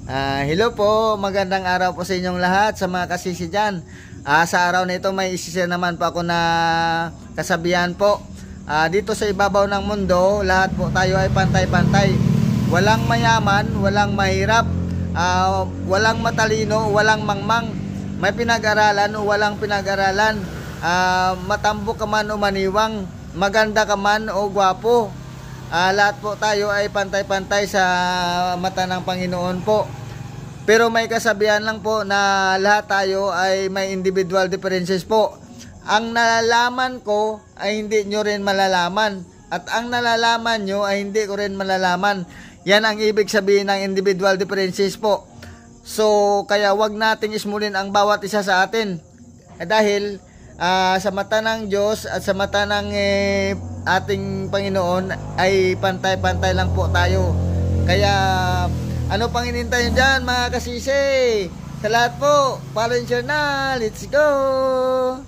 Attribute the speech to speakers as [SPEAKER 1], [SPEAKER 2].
[SPEAKER 1] Hello po, magandang araw po sa inyong lahat, sa mga kasisi dyan. Sa araw na ito may isisir naman po ako na kasabihan po. Dito sa ibabaw ng mundo, lahat po tayo ay pantay-pantay. Walang mayaman, walang mahirap, walang matalino, walang mangmang. May pinag-aralan o walang pinag-aralan, matambo ka man o maniwang, maganda ka man o gwapo. Lahat po tayo ay pantay-pantay sa mata ng Panginoon po. Pero may kasabihan lang po na lahat tayo ay may individual differences po. Ang nalalaman ko ay hindi nyo rin malalaman. At ang nalalaman nyo ay hindi ko rin malalaman. Yan ang ibig sabihin ng individual differences po. So kaya wag nating ismulin ang bawat isa sa atin. Dahil sa mata ng Diyos at sa mata ng ating Panginoon ay pantay-pantay lang po tayo. Kaya ano pang hinihintay nyo dyan mga kasisi? Sa lahat po, follow and share na. Let's go!